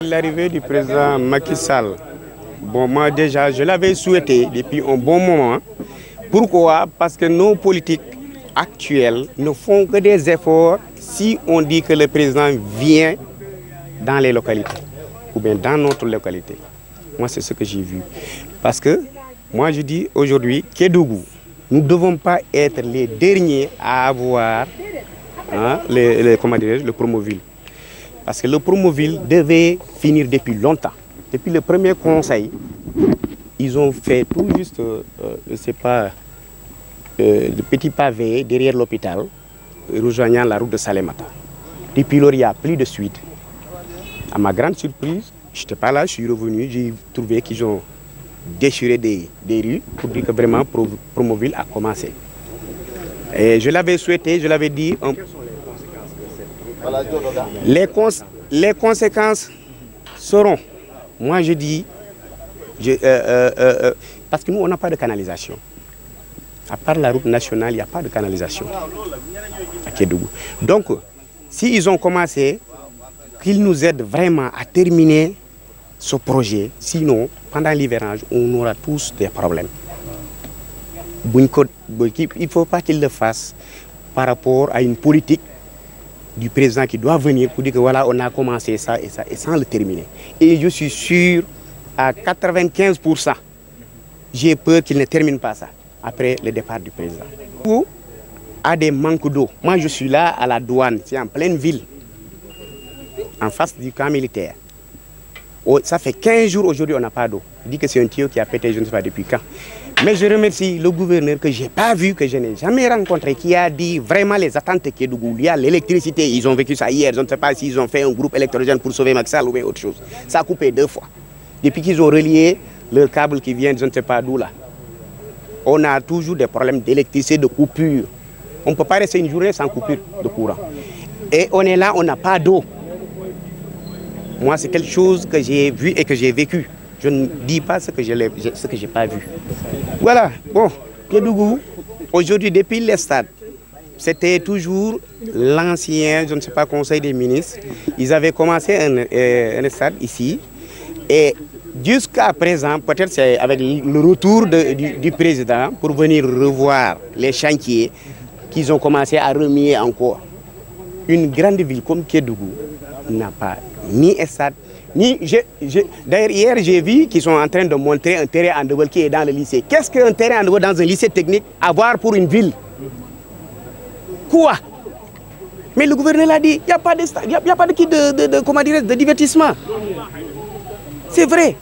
L'arrivée du président Macky Sall, bon, moi déjà, je l'avais souhaité depuis un bon moment. Pourquoi? Parce que nos politiques actuels ne font que des efforts si on dit que le président vient dans les localités ou bien dans notre localité. Moi, c'est ce que j'ai vu. Parce que moi, je dis aujourd'hui, Kédougou, nous ne devons pas être les derniers à avoir le Promoville. Parce que le Promoville devait finir depuis longtemps. Depuis le premier conseil, ils ont fait tout juste, je ne sais pas, de petits pavés derrière l'hôpital, rejoignant la route de Salémata. Depuis lors, il n'y a plus de suite. À ma grande surprise, je n'étais pas là, je suis revenu, j'ai trouvé qu'ils ont déchiré des rues pour dire que vraiment Promoville a commencé. Et je l'avais souhaité, je l'avais dit. Les conséquences seront, moi je dis, parce que nous on n'a pas de canalisation. À part la route nationale, il n'y a pas de canalisation à Kédougou. Donc, s'ils ont commencé, qu'ils nous aident vraiment à terminer ce projet. Sinon, pendant l'hivernage, on aura tous des problèmes. Il ne faut pas qu'ils le fassent par rapport à une politique du président qui doit venir pour dire que voilà, on a commencé ça et sans le terminer. Et je suis sûr à 95%, j'ai peur qu'il ne termine pas ça après le départ du président. Ou à des manques d'eau. Moi, je suis là à la douane, c'est en pleine ville, en face du camp militaire. Oh, ça fait 15 jours aujourd'hui, on n'a pas d'eau. Il dit que c'est un tuyau qui a pété, je ne sais pas depuis quand. Mais je remercie le gouverneur que je n'ai pas vu, que je n'ai jamais rencontré, qui a dit vraiment les attentes de Kédougou. Il y a l'électricité, ils ont vécu ça hier, je ne sais pas s'ils ont fait un groupe électrogène pour sauver Macky Sall ou autre chose. Ça a coupé 2 fois. Depuis qu'ils ont relié le câble qui vient, je ne sais pas d'où là. On a toujours des problèmes d'électricité, de coupure. On ne peut pas rester une journée sans coupure de courant. Et on est là, on n'a pas d'eau. Moi, c'est quelque chose que j'ai vu et que j'ai vécu. Je ne dis pas ce que je n'ai pas vu. Voilà, bon, Kédougou, aujourd'hui, depuis les stades, c'était toujours l'ancien, je ne sais pas, conseil des ministres. Ils avaient commencé un stade ici. Et jusqu'à présent, peut-être c'est avec le retour du président pour venir revoir les chantiers qu'ils ont commencé à remuer encore. Une grande ville comme Kédougou n'a pas ni stade, ni... D'ailleurs, hier, j'ai vu qu'ils sont en train de montrer un terrain en double qui est dans le lycée. Qu'est-ce qu'un terrain en double dans un lycée technique à voir pour une ville? Quoi? Mais le gouverneur l'a dit, il n'y a pas de stade, il n'y a pas de divertissement. C'est vrai.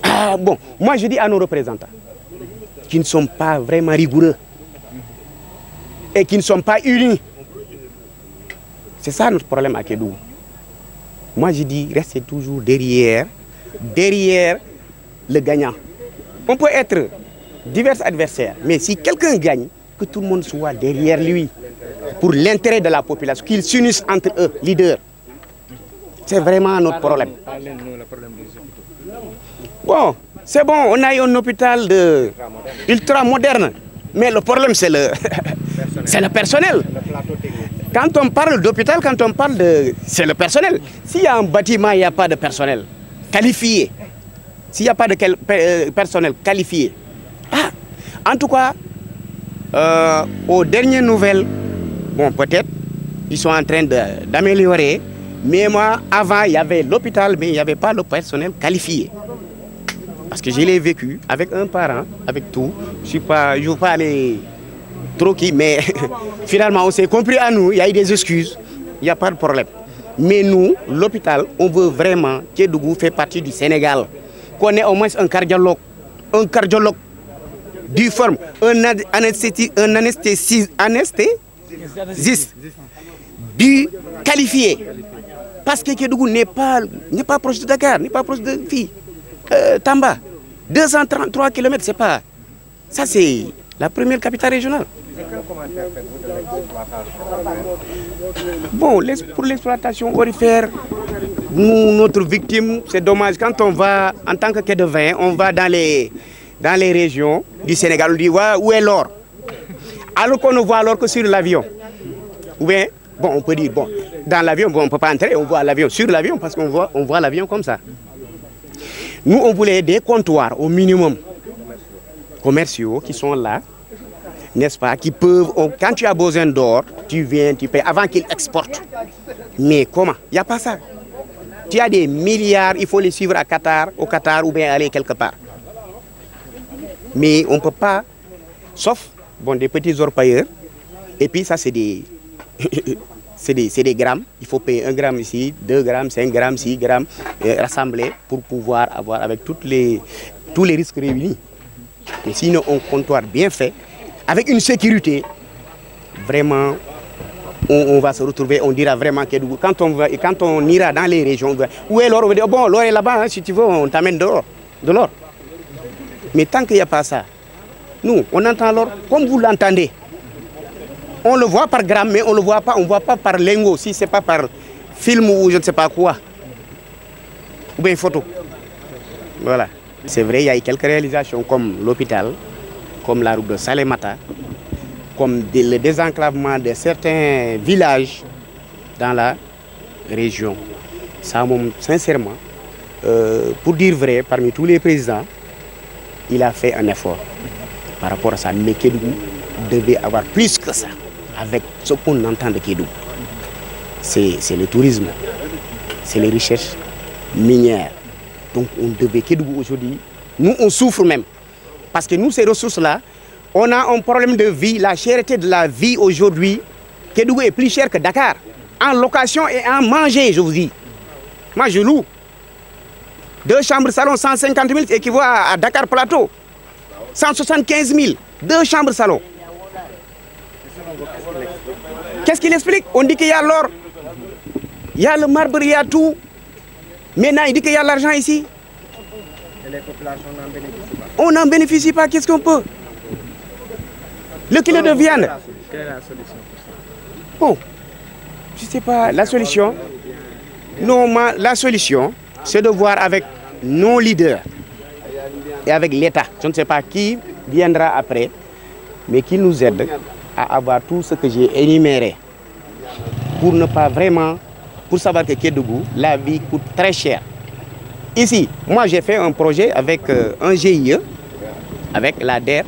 Ah bon, moi je dis à nos représentants qui ne sont pas vraiment rigoureux et qui ne sont pas unis. C'est ça notre problème à Kédougou. Moi je dis, restez toujours derrière le gagnant. On peut être divers adversaires, mais si quelqu'un gagne, que tout le monde soit derrière lui pour l'intérêt de la population, qu'ils s'unissent entre eux, leaders. C'est vraiment notre problème. Bon, c'est bon, on a eu un hôpital ultra moderne, mais le problème c'est le personnel. Quand on parle d'hôpital, c'est le personnel. S'il y a un bâtiment, il n'y a pas de personnel qualifié. S'il n'y a pas de personnel qualifié. Ah, en tout cas, aux dernières nouvelles, bon, peut-être, ils sont en train d'améliorer. Mais moi, avant, il y avait l'hôpital, mais il n'y avait pas le personnel qualifié. Parce que je l'ai vécu avec un parent, avec tout. Je ne veux pas aller trop qui, mais finalement, on s'est compris à nous. Il y a eu des excuses. Il n'y a pas de problème. Mais nous, l'hôpital, on veut vraiment que Kédougou fait partie du Sénégal. Qu'on ait au moins un cardiologue du forme, un anesthésiste du qualifié. Parce que Kédougou n'est pas proche de Dakar, n'est pas proche de Tamba. 233 km, c'est pas... Ça, c'est la première capitale régionale. Bon, pour l'exploitation aurifère, notre victime, c'est dommage. Quand on va, en tant que quai de vin, on va dans les régions du Sénégal, on dit où est l'or? Alors qu'on ne voit l'or que sur l'avion. Ou bien, bon, on peut dire, bon, Dans l'avion, bon, on ne peut pas entrer, on voit l'avion sur l'avion parce qu'on voit l'avion comme ça. Nous, on voulait des comptoirs au minimum commerciaux qui sont là, n'est-ce pas, qui peuvent, quand tu as besoin d'or, tu viens, tu payes avant qu'ils exportent. Mais comment? Il n'y a pas ça. Tu as des milliards, il faut les suivre au Qatar ou bien aller quelque part. Mais on ne peut pas, sauf bon, des petits orpailleurs, et puis ça c'est des, c'est des grammes, il faut payer 1 gramme ici, 2 grammes, 5 grammes, 6 grammes, rassemblés pour pouvoir avoir avec tous les risques réunis. Mais sinon un comptoir bien fait, avec une sécurité, vraiment, on va se retrouver, on dira vraiment que quand on ira dans les régions, où est l'or? On va dire, bon, l'or est là-bas, hein, si tu veux, on t'amène de l'or. Mais tant qu'il n'y a pas ça, nous, on entend l'or comme vous l'entendez. On le voit par gramme, mais on ne le voit pas, on ne voit pas par lingot, si ce n'est pas par film ou je ne sais pas quoi. Ou bien photo. Voilà. C'est vrai, il y a eu quelques réalisations comme l'hôpital, comme la route de Salémata, comme le désenclavement de certains villages dans la région. Ça, sincèrement, pour dire vrai, parmi tous les présidents, il a fait un effort par rapport à ça. Mais Kédougou devait avoir plus que ça, avec ce qu'on entend de Kédougou. C'est le tourisme, c'est les recherches minières. Donc on devait, Kédougou aujourd'hui, nous on souffre même. Parce que nous, ces ressources-là, on a un problème de vie, la cherté de la vie aujourd'hui. Kédougou est plus cher que Dakar. En location et en manger, je vous dis. Moi, je loue. 2 chambres salon, 150 000 équivaut à Dakar Plateau. 175 000, 2 chambres salon. Qu'est-ce qu'il explique? On dit qu'il y a l'or, il y a le marbre, il y a tout. Maintenant, il dit qu'il y a l'argent ici. Et les populations n'en bénéficient pas. On n'en bénéficie pas, qu'est-ce qu'on peut? Le kilo de viande. Quelle est la solution pour ça? Bon, je ne sais pas, la solution. Non, la solution, c'est de voir avec nos leaders et avec l'État. Je ne sais pas qui viendra après, mais qui nous aide à avoir tout ce que j'ai énuméré pour ne pas vraiment, pour savoir que Kédougou, la vie coûte très cher. Ici, moi j'ai fait un projet avec un GIE, avec la DER,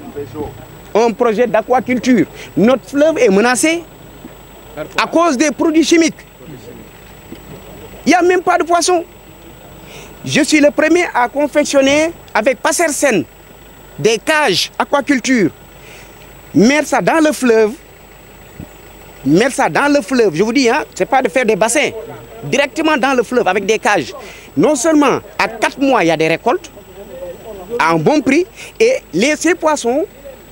un projet d'aquaculture. Notre fleuve est menacé à cause des produits chimiques. Il n'y a même pas de poissons. Je suis le premier à confectionner avec Passersen des cages aquaculture. Mettre ça dans le fleuve. Mettre ça dans le fleuve. Je vous dis, hein, ce n'est pas de faire des bassins. Directement dans le fleuve avec des cages. Non seulement à 4 mois, il y a des récoltes à un bon prix. Et ces poissons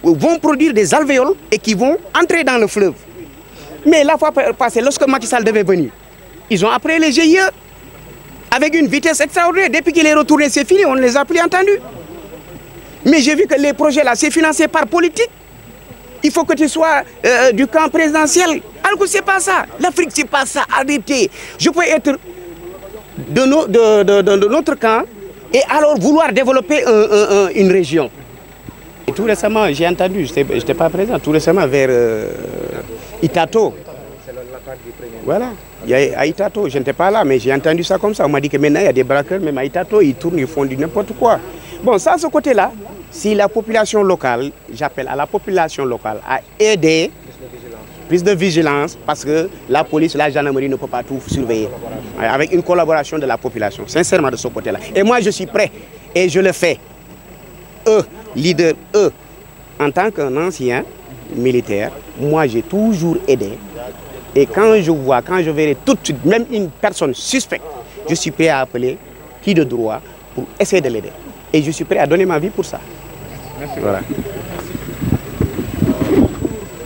vont produire des alvéoles et qui vont entrer dans le fleuve. Mais la fois passée, lorsque Macky Sall devait venir, ils ont appris les GIE avec une vitesse extraordinaire. Depuis qu'il est retourné, c'est fini, on ne les a plus entendus. Mais j'ai vu que les projets là, c'est financé par politique. Il faut que tu sois du camp présidentiel. Alors que ce n'est pas ça. L'Afrique, ce n'est pas ça. Arrêtez. Je peux être de notre camp et alors vouloir développer une région. Et tout récemment, j'ai entendu, je n'étais pas présent, tout récemment vers Itato. Voilà, à Itato, je n'étais pas là, mais j'ai entendu ça comme ça. On m'a dit que maintenant, il y a des braqueurs, même à Itato, ils tournent, ils font du n'importe quoi. Bon, ça, ce côté-là, si la population locale, j'appelle à la population locale à aider, plus de vigilance, parce que la police, la gendarmerie ne peut pas tout surveiller. Avec une collaboration de la population, sincèrement de ce côté-là. Et moi, je suis prêt, et je le fais. Eux, leaders, eux, en tant qu'un ancien militaire, moi, j'ai toujours aidé. Et quand je verrai tout de suite, même une personne suspecte, je suis prêt à appeler qui de droit pour essayer de l'aider. Et je suis prêt à donner ma vie pour ça. Merci. Voilà.